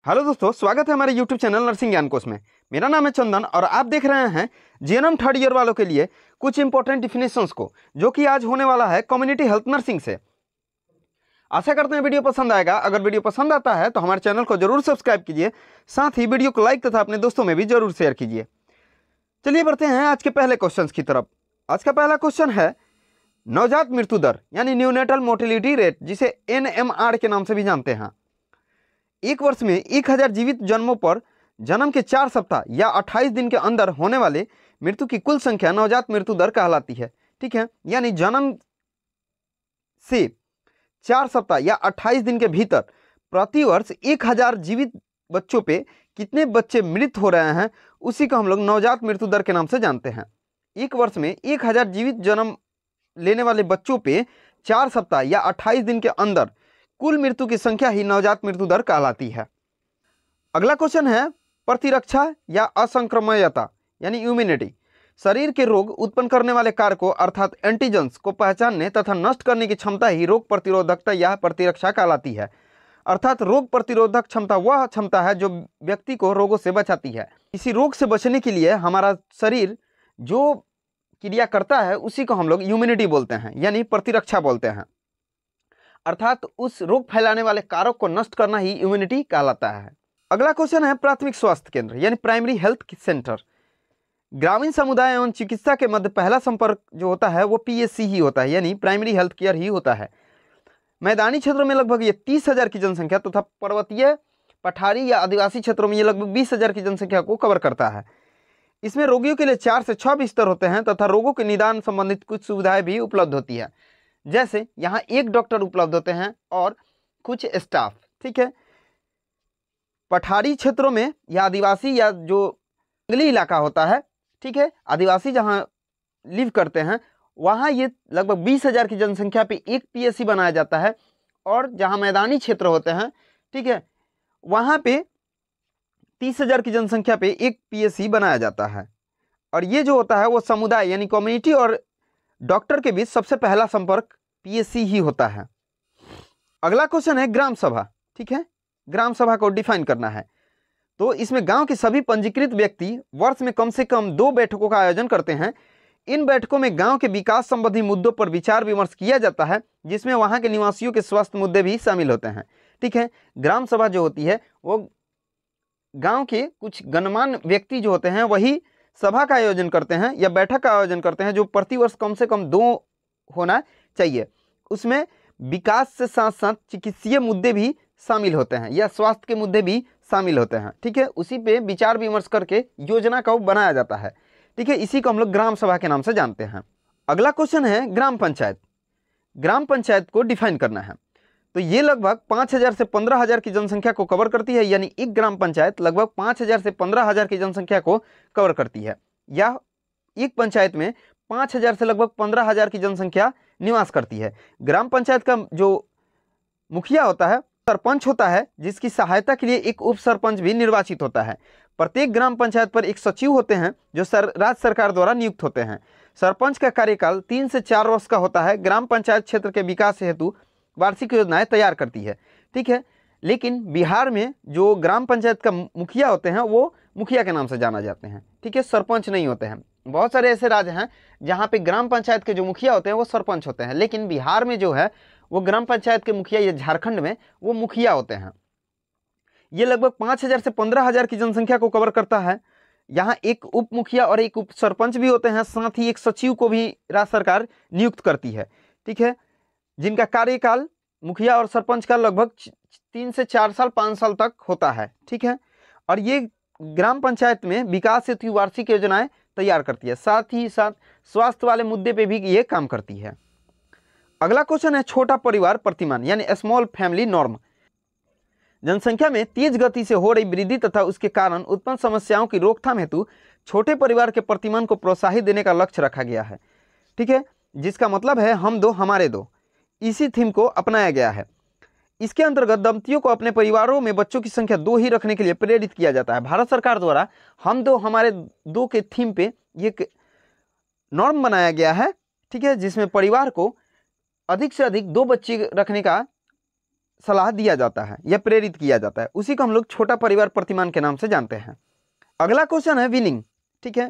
Hello दोस्तों, स्वागत है हमारे YouTube चैनल नर्सिंग ज्ञान कोश में। मेरा नाम है चंदन और आप देख रहे हैं जीएनएम थर्ड ईयर वालों के लिए कुछ इंपॉर्टेंट डिफिनेशंस को, जो कि आज होने वाला है कम्युनिटी हेल्थ नर्सिंग से। आशा करते हैं वीडियो पसंद आएगा। अगर वीडियो पसंद आता है तो हमारे चैनल को जरूर सब्सक्राइब कीजिए, साथ ही वीडियो को लाइक तथा अपने दोस्तों में भी जरूर शेयर कीजिए। चलिए बढ़ते हैं आज के पहले क्वेश्चन की तरफ। आज का पहला क्वेश्चन है नवजात मृत्यु दर यानी न्यूनेटल मोर्टेलिटी रेट, जिसे NMR के नाम से भी जानते हैं। एक वर्ष में 1000 जीवित जन्मों पर जन्म के 4 सप्ताह या 28 दिन के अंदर होने वाले मृत्यु की कुल संख्या नवजात मृत्यु दर कहलाती है। ठीक है, यानी जन्म से 4 सप्ताह या 28 दिन के भीतर प्रति वर्ष 1000 जीवित बच्चों पे कितने बच्चे मृत हो रहे हैं, उसी को हम लोग नवजात मृत्यु दर के नाम से जानते हैं। एक वर्ष में 1000 जीवित जन्म लेने वाले बच्चों पे 4 सप्ताह या 28 दिन के अंदर कुल मृत्यु की संख्या ही नवजात मृत्यु दर कहलाती है। अगला क्वेश्चन है प्रतिरक्षा या असंक्रमणीयता यानी इम्यूनिटी। शरीर के रोग उत्पन्न करने वाले कारकों अर्थात एंटीजेंस को पहचानने तथा नष्ट करने की क्षमता ही रोग प्रतिरोधकता या प्रतिरक्षा कहलाती है। अर्थात रोग प्रतिरोधक क्षमता वह क्षमता है जो व्यक्ति को रोगों से बचाती है। किसी रोग से बचने के लिए हमारा शरीर जो क्रिया करता है उसी को हम लोग इम्यूनिटी बोलते हैं, यानी प्रतिरक्षा बोलते हैं। अर्थात उस रोग फैलाने वाले कारक को नष्ट करना ही इम्यूनिटी कहलाता है। अगला क्वेश्चन है प्राथमिक स्वास्थ्य केंद्र यानी प्राइमरी हेल्थ सेंटर। ग्रामीण समुदाय एवं चिकित्सा के मध्य पहला संपर्क जो होता है वो PHC ही होता है, यानी प्राइमरी हेल्थ केयर ही होता है। मैदानी क्षेत्रों में लगभग ये 30,000 की जनसंख्या तथा पर्वतीय पठारी या आदिवासी क्षेत्रों में ये लगभग 20,000 की जनसंख्या को कवर करता है। इसमें रोगियों के लिए 4 से 6 बिस्तर होते हैं तथा रोगों के निदान संबंधित कुछ सुविधाएं भी उपलब्ध होती है, जैसे यहाँ 1 डॉक्टर उपलब्ध होते हैं और कुछ स्टाफ। ठीक है, पठारी क्षेत्रों में या आदिवासी या जो जंगली इलाका होता है, ठीक है, आदिवासी जहाँ लिव करते हैं वहाँ ये लगभग 20,000 की जनसंख्या पे एक PHC बनाया जाता है, और जहाँ मैदानी क्षेत्र होते हैं, ठीक है, वहाँ पे 30,000 की जनसंख्या पे एक PHC बनाया जाता है। और ये जो होता है वो समुदाय यानी कम्युनिटी और डॉक्टर के बीच सबसे पहला संपर्क PHC ही होता है। अगला क्वेश्चन है ग्राम सभा। ठीक है, ग्राम सभा को डिफाइन करना है तो इसमें गांव के सभी पंजीकृत व्यक्ति वर्ष में कम से कम 2 बैठकों का आयोजन करते हैं। इन बैठकों में गांव के विकास संबंधी मुद्दों पर विचार विमर्श किया जाता है, जिसमें वहां के निवासियों के स्वास्थ्य मुद्दे भी शामिल होते हैं। ठीक है, ग्राम सभा जो होती है वो गांव के कुछ गणमान्य व्यक्ति जो होते हैं वही सभा का आयोजन करते हैं या बैठक का आयोजन करते हैं, जो प्रतिवर्ष कम से कम 2 होना चाहिए। उसमें विकास से साथ साथ चिकित्सीय मुद्दे भी शामिल होते हैं या स्वास्थ्य के मुद्दे भी शामिल होते हैं। ठीक है, उसी पे विचार विमर्श करके योजना को बनाया जाता है। ठीक है, इसी को हम लोग ग्राम सभा के नाम से जानते हैं। अगला क्वेश्चन है ग्राम पंचायत। ग्राम पंचायत को डिफाइन करना है तो ये लगभग 5,000 से 15,000 की जनसंख्या को कवर करती है, यानी एक ग्राम पंचायत लगभग 5,000 से 15,000 की जनसंख्या को कवर करती है, या एक पंचायत में 5,000 से लगभग 15,000 की जनसंख्या निवास करती है। ग्राम पंचायत का जो मुखिया होता है सरपंच होता है, जिसकी सहायता के लिए एक उप सरपंच भी निर्वाचित होता है। प्रत्येक ग्राम पंचायत पर एक सचिव होते हैं जो राज्य सरकार द्वारा नियुक्त होते हैं। सरपंच का कार्यकाल 3 से 4 वर्ष का होता है। ग्राम पंचायत क्षेत्र के विकास हेतु वार्षिक योजनाएं तैयार करती है। ठीक है, लेकिन बिहार में जो ग्राम पंचायत का मुखिया होते हैं वो मुखिया के नाम से जाना जाते हैं। ठीक है, सरपंच नहीं होते हैं। बहुत सारे ऐसे राज्य हैं जहाँ पे ग्राम पंचायत के जो मुखिया होते हैं वो सरपंच होते हैं, लेकिन बिहार में जो है वो ग्राम पंचायत के मुखिया, या झारखंड में वो मुखिया होते हैं। ये लगभग 5,000 से 15,000 की जनसंख्या को कवर करता है। यहाँ एक उप मुखिया और एक उप सरपंच भी होते हैं, साथ ही एक सचिव को भी राज्य सरकार नियुक्त करती है। ठीक है, जिनका कार्यकाल मुखिया और सरपंच का लगभग 3 से 4 साल 5 साल तक होता है। ठीक है, और ये ग्राम पंचायत में विकास हेतु वार्षिक योजनाएं तैयार करती है, साथ ही साथ स्वास्थ्य वाले मुद्दे पे भी ये काम करती है। अगला क्वेश्चन है छोटा परिवार प्रतिमान यानी स्मॉल फैमिली नॉर्म। जनसंख्या में तेज गति से हो रही वृद्धि तथा उसके कारण उत्पन्न समस्याओं की रोकथाम हेतु छोटे परिवार के प्रतिमान को प्रोत्साहित देने का लक्ष्य रखा गया है। ठीक है, जिसका मतलब है हम दो हमारे दो, इसी थीम को अपनाया गया है। इसके अंतर्गत दंपतियों को अपने परिवारों में बच्चों की संख्या 2 ही रखने के लिए प्रेरित किया जाता है। भारत सरकार द्वारा हम दो हमारे दो के थीम पे एक नॉर्म बनाया गया है। ठीक है, जिसमें परिवार को अधिक से अधिक 2 बच्चे रखने का सलाह दिया जाता है या प्रेरित किया जाता है, उसी को हम लोग छोटा परिवार प्रतिमान के नाम से जानते हैं। अगला क्वेश्चन है विनिंग। ठीक है,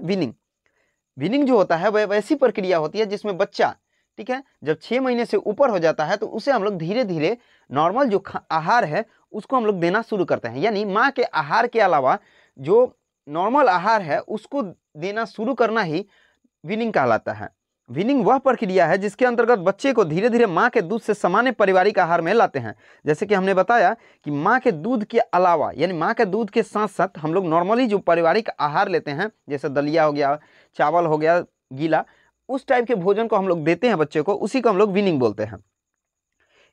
विनिंग जो होता है वह वैसी प्रक्रिया होती है जिसमें बच्चा, ठीक है, जब 6 महीने से ऊपर हो जाता है तो उसे हम लोग धीरे धीरे नॉर्मल जो आहार है उसको हम लोग देना शुरू करते हैं। यानी माँ के आहार के अलावा जो नॉर्मल आहार है उसको देना शुरू करना ही विनिंग कहलाता है। विनिंग वह प्रक्रिया है जिसके अंतर्गत बच्चे को धीरे धीरे माँ के दूध से सामान्य पारिवारिक आहार में लाते हैं। जैसे कि हमने बताया कि माँ के दूध के अलावा यानी माँ के दूध के साथ साथ हम लोग नॉर्मली जो पारिवारिक आहार लेते हैं, जैसे दलिया हो गया, चावल हो गया गीला, उस टाइप के भोजन को हम लोग देते हैं बच्चे को, उसी को हम लोग विनिंग बोलते हैं।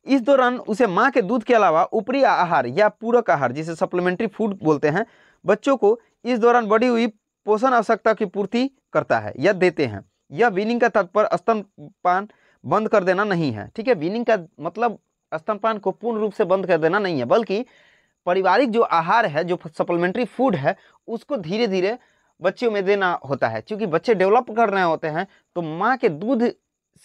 इस दौरान उसे माँ के दूध के अलावा ऊपरी आहार या पूरक आहार, जिसे सप्लीमेंट्री फूड बोलते हैं, बच्चों को इस दौरान बढ़ी हुई पोषण आवश्यकता की पूर्ति करता है या देते हैं। यह वीनिंग का तात्पर्य स्तनपान बंद कर देना नहीं है। ठीक है, वीनिंग का मतलब स्तनपान को पूर्ण रूप से बंद कर देना नहीं है, बल्कि पारिवारिक जो आहार है, जो सप्लीमेंट्री फूड है, उसको धीरे धीरे बच्चों में देना होता है। क्योंकि बच्चे डेवलप कर रहे होते हैं तो माँ के दूध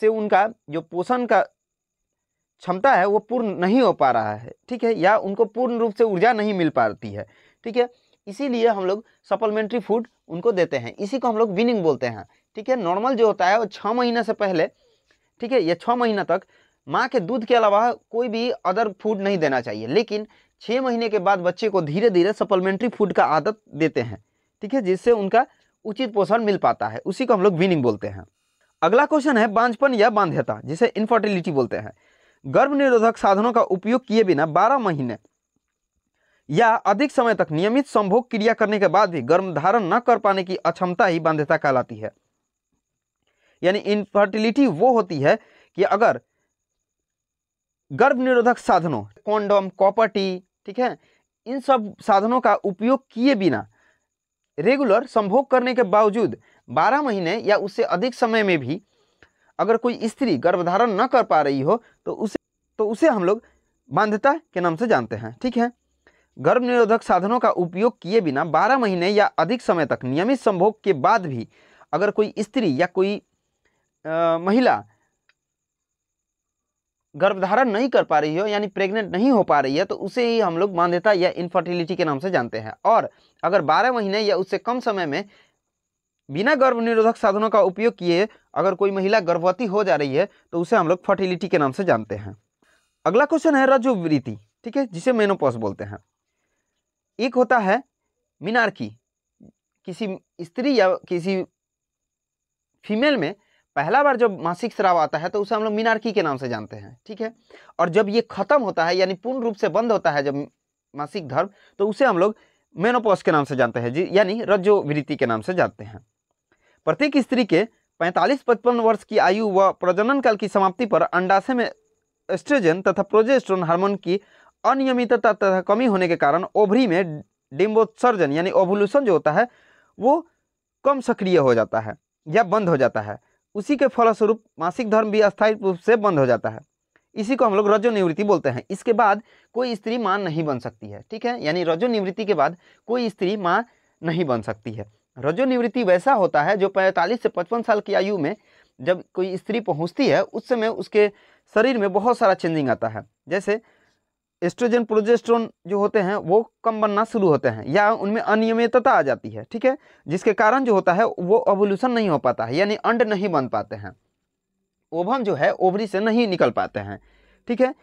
से उनका जो पोषण का क्षमता है वो पूर्ण नहीं हो पा रहा है। ठीक है, या उनको पूर्ण रूप से ऊर्जा नहीं मिल पाती है। ठीक है, इसीलिए हम लोग सप्लीमेंट्री फूड उनको देते हैं, इसी को हम लोग वीनिंग बोलते हैं। ठीक है, नॉर्मल जो होता है वो 6 महीने से पहले, ठीक है, या 6 महीना तक माँ के दूध के अलावा कोई भी अदर फूड नहीं देना चाहिए। लेकिन 6 महीने के बाद बच्चे को धीरे धीरे सप्लीमेंट्री फूड का आदत देते हैं। ठीक है, जिससे उनका उचित पोषण मिल पाता है, उसी को हम लोग वीनिंग बोलते हैं। अगला क्वेश्चन है बांझपन या बांध्यता, जिसे इनफर्टिलिटी बोलते हैं। गर्भ निरोधक साधनों का उपयोग किए बिना 12 महीने या अधिक समय तक नियमित संभोग क्रिया करने के बाद भी गर्भधारण न कर पाने की अक्षमता ही बांध्यता कहलाती है। यानी इनफर्टिलिटी वो होती है कि अगर गर्भ निरोधक साधनों, कॉन्डोम, कॉपर टी, ठीक है, इन सब साधनों का उपयोग किए बिना रेगुलर संभोग करने के बावजूद 12 महीने या उससे अधिक समय में भी अगर कोई स्त्री गर्भधारण न कर पा रही हो तो उसे हम लोग बांध्यता के नाम से जानते हैं। ठीक है, गर्भ निरोधक साधनों का उपयोग किए बिना 12 महीने या अधिक समय तक नियमित संभोग के बाद भी अगर कोई स्त्री या कोई महिला गर्भधारण नहीं कर पा रही हो, यानी प्रेग्नेंट नहीं हो पा रही है, तो उसे ही हम लोग बांध्यता या इनफर्टिलिटी के नाम से जानते हैं। और अगर 12 महीने या उससे कम समय में बिना गर्भ निरोधक साधनों का उपयोग किए अगर कोई महिला गर्भवती हो जा रही है तो उसे हम लोग फर्टिलिटी के नाम से जानते हैं। अगला क्वेश्चन है रजोवृत्ति, ठीक है, जिसे मेनोपॉज बोलते हैं। एक होता है मिनार्की, किसी स्त्री या किसी फीमेल में पहला बार जब मासिक स्राव आता है तो उसे हम लोग मिनार्की के नाम से जानते हैं। ठीक है, और जब ये खत्म होता है यानी पूर्ण रूप से बंद होता है जब मासिक धर्म, तो उसे हम लोग मेनोपॉज के नाम से जानते हैं, यानी रजोवृत्ति के नाम से जानते हैं। प्रत्येक स्त्री के 45-55 वर्ष की आयु व प्रजनन काल की समाप्ति पर अंडाशय में एस्ट्रोजन तथा प्रोजेस्टेरोन हार्मोन की अनियमितता तथा कमी होने के कारण ओवरी में डिम्बोत्सर्जन यानी ओवुलेशन जो होता है वो कम सक्रिय हो जाता है या बंद हो जाता है। उसी के फलस्वरूप मासिक धर्म भी अस्थायी रूप से बंद हो जाता है। इसी को हम लोग रजोनिवृत्ति बोलते हैं। इसके बाद कोई स्त्री माँ नहीं बन सकती है। ठीक है, यानी रजोनिवृत्ति के बाद कोई स्त्री माँ नहीं बन सकती है। रजोनिवृत्ति वैसा होता है जो 45 से 55 साल की आयु में जब कोई स्त्री पहुंचती है उस समय उसके शरीर में बहुत सारा चेंजिंग आता है। जैसे एस्ट्रोजन प्रोजेस्टेरोन जो होते हैं वो कम बनना शुरू होते हैं या उनमें अनियमितता आ जाती है। ठीक है, जिसके कारण जो होता है वो ओवुलेशन नहीं हो पाता है, यानी अंड नहीं बन पाते हैं, ओवम जो है ओवरी से नहीं निकल पाते हैं। ठीक है,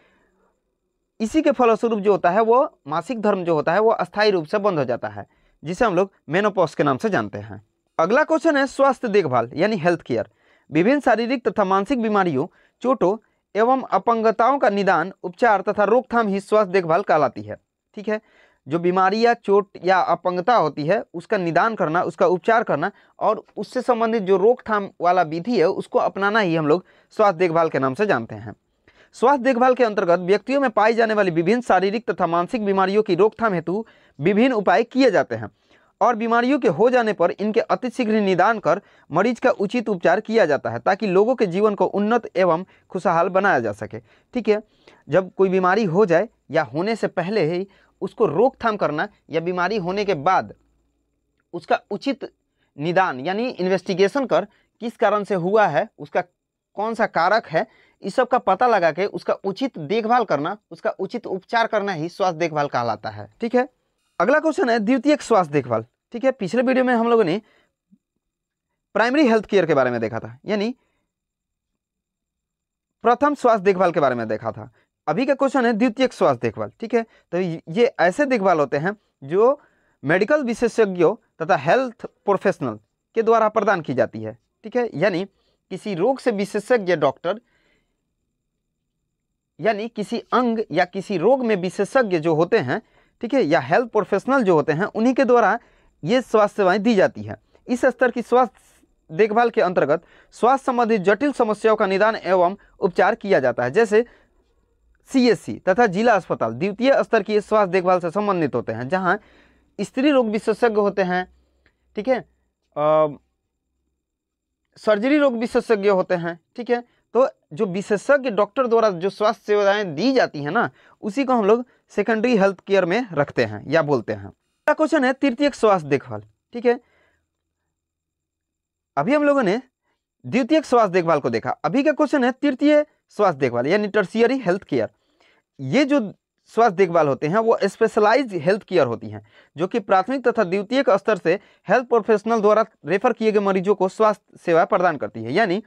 इसी के फलस्वरूप जो होता है वो मासिक धर्म जो होता है वो अस्थायी रूप से बंद हो जाता है, जिसे हम लोग मेनोपॉज के नाम से जानते हैं। अगला क्वेश्चन है स्वास्थ्य देखभाल यानी हेल्थ केयर। विभिन्न शारीरिक तथा मानसिक बीमारियों, चोटों एवं अपंगताओं का निदान, उपचार तथा रोकथाम ही स्वास्थ्य देखभाल कहलाती है। ठीक है, जो बीमारी या चोट या अपंगता होती है उसका निदान करना, उसका उपचार करना और उससे संबंधित जो रोकथाम वाला विधि है उसको अपनाना ही हम लोग स्वास्थ्य देखभाल के नाम से जानते हैं। स्वास्थ्य देखभाल के अंतर्गत व्यक्तियों में पाई जाने वाली विभिन्न शारीरिक तथा मानसिक बीमारियों की रोकथाम हेतु विभिन्न उपाय किए जाते हैं और बीमारियों के हो जाने पर इनके अतिशीघ्र निदान कर मरीज का उचित उपचार किया जाता है ताकि लोगों के जीवन को उन्नत एवं खुशहाल बनाया जा सके। ठीक है, जब कोई बीमारी हो जाए या होने से पहले ही उसको रोकथाम करना या बीमारी होने के बाद उसका उचित निदान यानी इन्वेस्टिगेशन कर किस कारण से हुआ है, उसका कौन सा कारक है, इस सब का पता लगा के उसका उचित देखभाल करना, उसका उचित उपचार करना ही स्वास्थ्य देखभाल कहलाता है। ठीक है, अगला क्वेश्चन है द्वितीयक स्वास्थ्य देखभाल। ठीक है, पिछले वीडियो में हम लोगों ने प्राइमरी हेल्थ केयर के बारे में देखा था, यानी प्रथम स्वास्थ्य देखभाल के बारे में देखा था। अभी का क्वेश्चन है द्वितीयक स्वास्थ्य देखभाल। ठीक है, तो ये ऐसे देखभाल होते हैं जो मेडिकल विशेषज्ञों तथा हेल्थ प्रोफेशनल के द्वारा प्रदान की जाती है। ठीक है, यानी किसी रोग से विशेषज्ञ डॉक्टर, यानी किसी अंग या किसी रोग में विशेषज्ञ जो होते हैं, ठीक है, या हेल्थ प्रोफेशनल जो होते हैं, उन्हीं के द्वारा ये स्वास्थ्य सेवाएं दी जाती है। इस स्तर की स्वास्थ्य देखभाल के अंतर्गत स्वास्थ्य संबंधी जटिल समस्याओं का निदान एवं उपचार किया जाता है, जैसे CHC तथा जिला अस्पताल द्वितीय स्तर की स्वास्थ्य देखभाल से संबंधित होते हैं, जहां स्त्री रोग विशेषज्ञ होते हैं, ठीक है, सर्जरी रोग विशेषज्ञ होते हैं। ठीक है, तो जो विशेषज्ञ डॉक्टर द्वारा जो स्वास्थ्य सेवाएं दी जाती हैं ना, उसी को हम लोग सेकेंडरी हेल्थ केयर में रखते हैं या बोलते हैं। अगला क्वेश्चन है तृतीयक स्वास्थ्य देखभाल। ठीक है, अभी हम लोगों ने द्वितीयक स्वास्थ्य देखभाल को देखा, अभी का क्वेश्चन है तृतीय स्वास्थ्य देखभाल यानी टर्शियरी हेल्थ केयर। ये जो स्वास्थ्य देखभाल होते हैं वो स्पेशलाइज्ड हेल्थ केयर होती हैं, जो कि प्राथमिक तथा द्वितीयक स्तर से हेल्थ प्रोफेशनल द्वारा रेफर किए गए मरीजों को स्वास्थ्य सेवा प्रदान करती है। यानी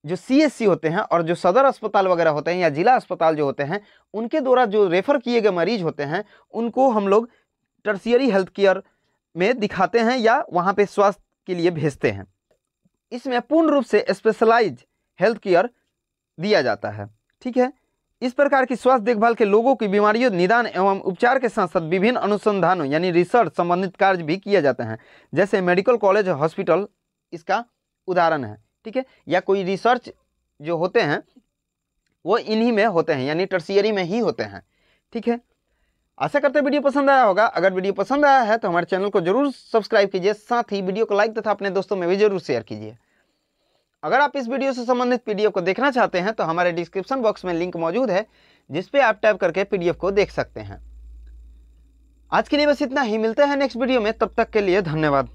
जो CHC होते हैं और जो सदर अस्पताल वगैरह होते हैं या जिला अस्पताल जो होते हैं, उनके द्वारा जो रेफर किए गए मरीज होते हैं, उनको हम लोग टर्शियरी हेल्थ केयर में दिखाते हैं या वहाँ पे स्वास्थ्य के लिए भेजते हैं। इसमें पूर्ण रूप से स्पेशलाइज्ड हेल्थ केयर दिया जाता है। ठीक है, इस प्रकार की स्वास्थ्य देखभाल के लोगों की बीमारियों निदान एवं उपचार के साथ साथ विभिन्न अनुसंधानों यानी रिसर्च संबंधित कार्य भी किए जाते हैं, जैसे मेडिकल कॉलेज हॉस्पिटल इसका उदाहरण है। ठीक है, या कोई रिसर्च जो होते हैं वो इन्हीं में होते हैं, यानी टर्शियरी में ही होते हैं। ठीक है, आशा करते हैं वीडियो पसंद आया होगा। अगर वीडियो पसंद आया है तो हमारे चैनल को जरूर सब्सक्राइब कीजिए, साथ ही वीडियो को लाइक तथा अपने दोस्तों में भी जरूर शेयर कीजिए। अगर आप इस वीडियो से संबंधित PDF को देखना चाहते हैं तो हमारे डिस्क्रिप्शन बॉक्स में लिंक मौजूद है, जिस पे आप टैप करके PDF को देख सकते हैं। आज के लिए बस इतना ही, मिलते हैं नेक्स्ट वीडियो में, तब तक के लिए धन्यवाद।